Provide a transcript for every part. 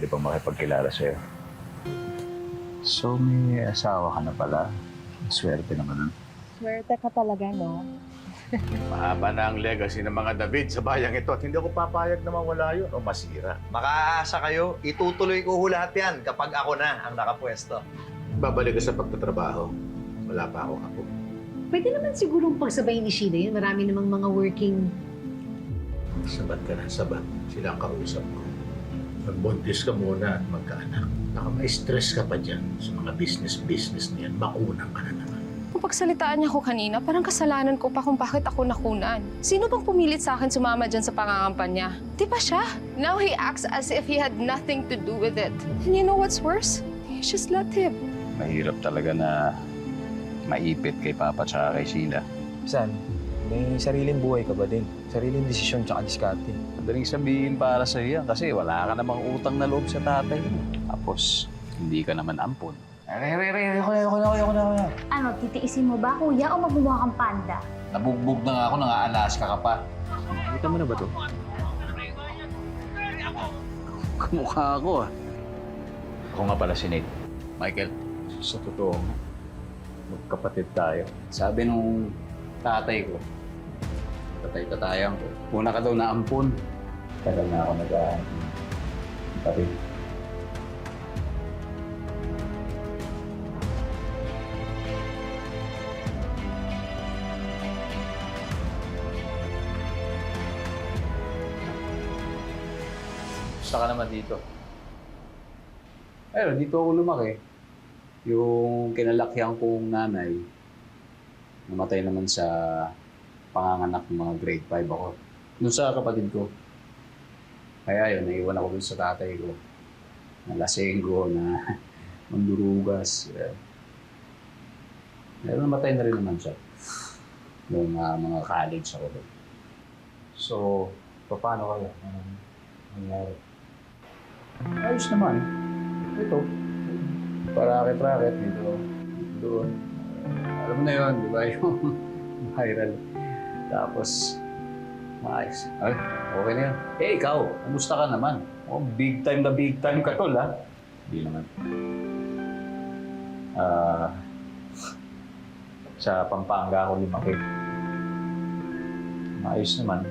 pwede pa makipagkilala sa'yo. So, may asawa ka na pala. Swerte naman nun. Swerte ka talaga, no? Mahaba na ang legacy ng mga David sa bayang ito at hindi ako papayag na mawala yun o masira. Makaasa kayo, itutuloy ko lahat yan kapag ako na ang nakapwesto. Babalik ka sa pagtatrabaho. Wala pa akong apo. Pwede naman sigurong pagsabay ni Sheila yun. Marami namang mga working... Sabat ka na, sabat. Sila ang kausap ko. Magbuntis ka muna at magkaanak. Baka ma-stress ka pa dyan sa mga business na yan. Makunang ka na naman. Kung pagsalitaan niya ako kanina, parang kasalanan ko pa kung bakit ako nakunan. Sino bang pumilit sa akin sumama dyan sa pangangampanya? Di ba siya? Now he acts as if he had nothing to do with it. And you know what's worse? You just let him. Mahirap talaga na maipit kay Papa tsaka kay Sheila. San, may sariling buhay ka ba din? Sariling desisyon tsaka diskarte. Madaling sabihin para sa yan kasi wala ka namang utang na loob sa tatay mo. Tapos, hindi ka naman ampon. Ayoko na. Ano, titiisin mo ba, kuya, o magmumukha kang panda? Nabugbog na nga ako, nang-aalaska ka pa. Nakita mo na ba to? Kamukha ako ah. Ako nga pala si Nate. Michael, sa totoo, magkapatid tayo. Sabi nung tatay ko, tatay-tatayan ko, una ka daw na ampun. Tagal na ako nag-kapatid. Gusto ka naman dito. Pero dito ako lumaki. Yung kinalakihan kong nanay, namatay naman sa panganganak ng mga grade 5 ako. Doon sa kapatid ko. Kaya yun, naiwan ako dun sa tatay ko. Na lasenggo, na mandurugas. Pero namatay na rin naman siya. Nung mga college ako doon. So, paano kayo? Anong nangyari? Ayos naman. Ito. Parakit-rakit dito. Doon. Alam mo na yun, di ba? Yung viral. Tapos, maayos. Ay, okay na yan. Eh, ikaw, kumusta ka naman? Oh, big time ka tol, ha? Hindi naman. Sa Pampanga ako lumaki. Maayos naman.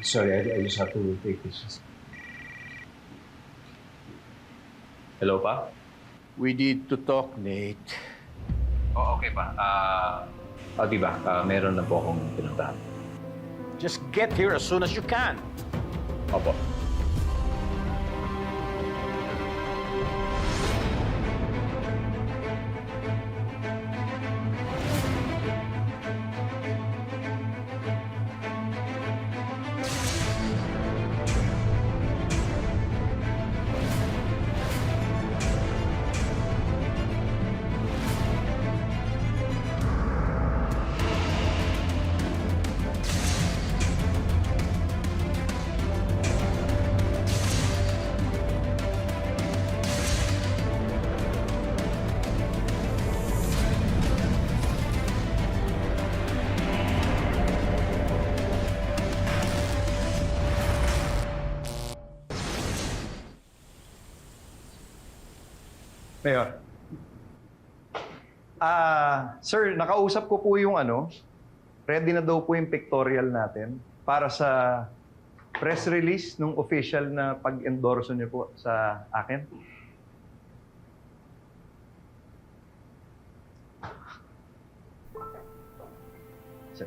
Sorry, I just have to take this. Hello, Pa? We need to talk, Nate. Oh, okay pa. Diba? Meron na po akong pinuntahan. Just get here as soon as you can. Opo. Mayor. Sir, nakausap ko po yung ready na daw po yung pictorial natin para sa press release nung official na pag-endorso niyo po sa akin. Sir.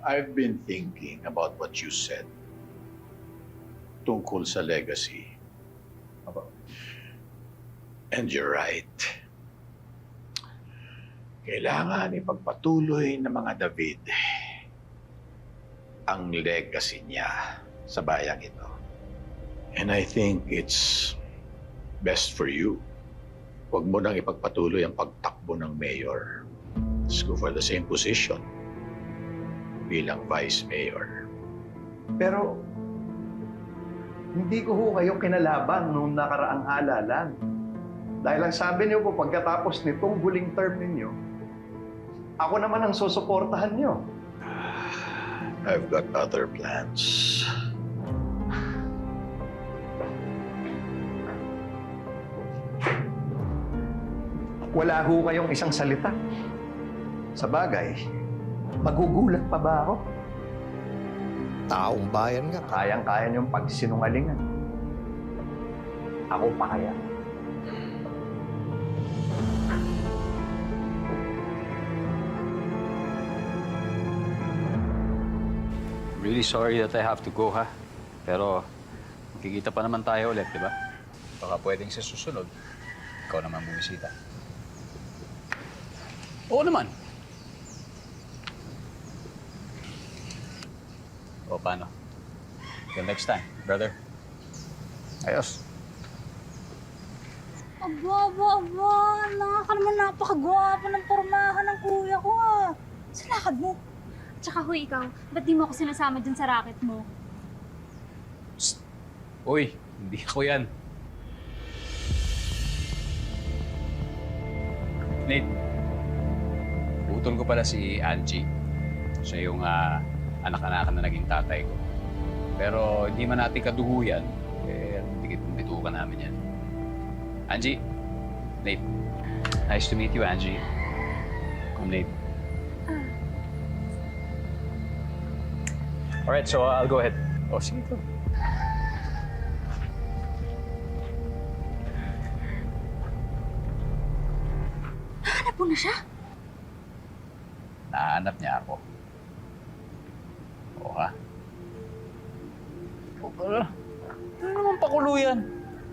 I've been thinking about what you said tungkol sa legacy. Apo. And you're right. Kailangan ipagpatuloy ng mga David ang legacy niya sa bayang ito. And I think it's best for you. Huwag mo nang ipagpatuloy ang pagtakbo ng mayor. Let's go for the same position bilang vice mayor. Pero, hindi ko ho kayo kinalaban nung nakaraang halalan. Dahil ang sabi niyo po, pagkatapos nitong huling term ninyo, ako naman ang susuportahan niyo. I've got other plans. Wala ho kayong isang salita. Sa bagay, magugulat pa ba ako? Taong bayan nga. Kayang-kaya niyong pagsinungalingan. Ako pa kaya? Really sorry that I have to go, ha? Pero, magkikita pa naman tayo ulit, di ba? Baka pwedeng sa susunod, ikaw naman bumisita. Oo naman. O, paano? Till next time, brother. Ayos. Aba, nakaka naman napakagwapo ng pormahan ng kuya ko ah. Sa lakad mo. Tsaka huy, ikaw, ba't di mo ako sinasama dyan sa racket mo? Uy, hindi ako yan. Nate, utol ko pala si Angie. Siya yung anak-anakan na naging tatay ko. Pero hindi man natin kaduguyan, eh, dikit-bitukan namin yan. Angie, Nate, nice to meet you, Angie. I'm Nate. Alright, so I'll go ahead. Oh, sige to. Hanap mo na siya? Nahanap niya ako. Oo ha? Ano naman pakulo yan?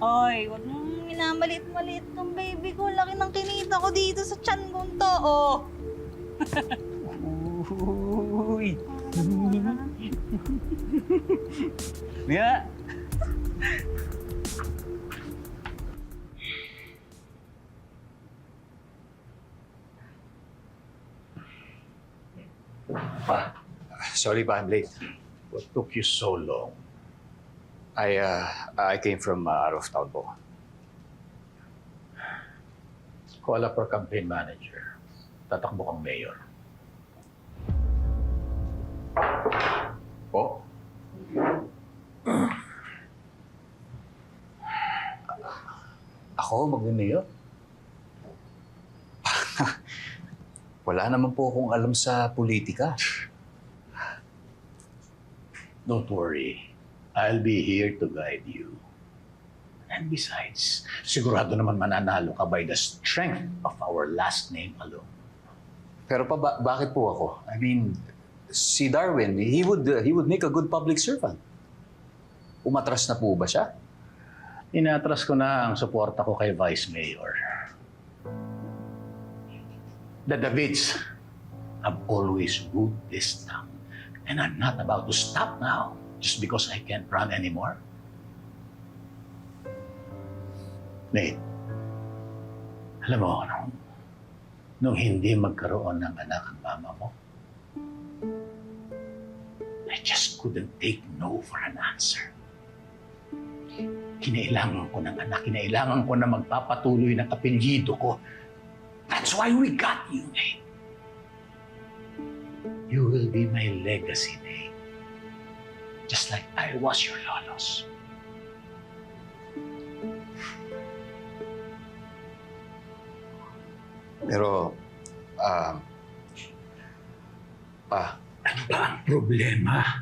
Ay, wag mong minamaliit-maliit ng baby ko. Laki ng kinita ko dito sa tiyan kong to, oh. Uy! Nga! Sorry pa, I'm late. What took you so long? I came from out of town po. Call up our campaign manager. Tatakbo kang mayor. Po? Ako, mag-mayor? Wala naman po akong alam sa politika. Don't worry. I'll be here to guide you. And besides, sigurado naman mananalo ka by the strength of our last name alone. Pero bakit po ako? I mean, si Darwin, he would make a good public servant. Umatras na po ba siya? Inatras ko na ang suporta ko kay Vice Mayor. The Davids have always ruled this town. And I'm not about to stop now just because I can't run anymore. Nate, alam mo, nung hindi magkaroon ng anak ang mama mo, I just couldn't take no for an answer. Kinailangan ko ng anak, kinailangan ko na magpapatuloy ng apelyido ko. That's why we got you, Nate. You will be my legacy, Nate. Just like I was your lolo's. Pero, Ano ba ang problema?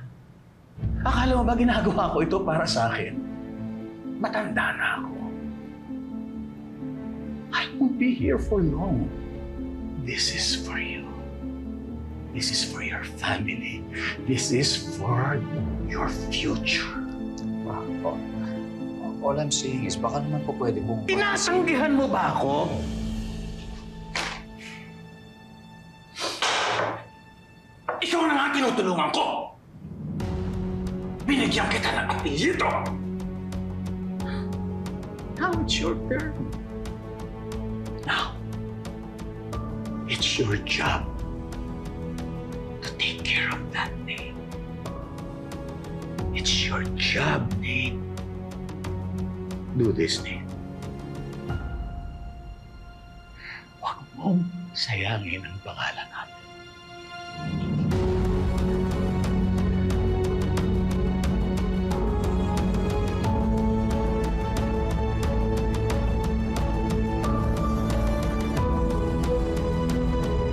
Akala mo ba ginagawa ko ito para sa akin? Matanda na ako. I won't be here for long. This is for you. This is for your family. This is for your future. all I'm saying is, baka naman po pwede mong... Tinatanggihan mo ba ako? Ikaw na nga tinutulungan ko! Binigyan kita ng apelyido! Now it's your turn. Now, it's your job to take care of that name. It's your job, Nate. Do this, Nate. mong sayangin ang pangalan namin.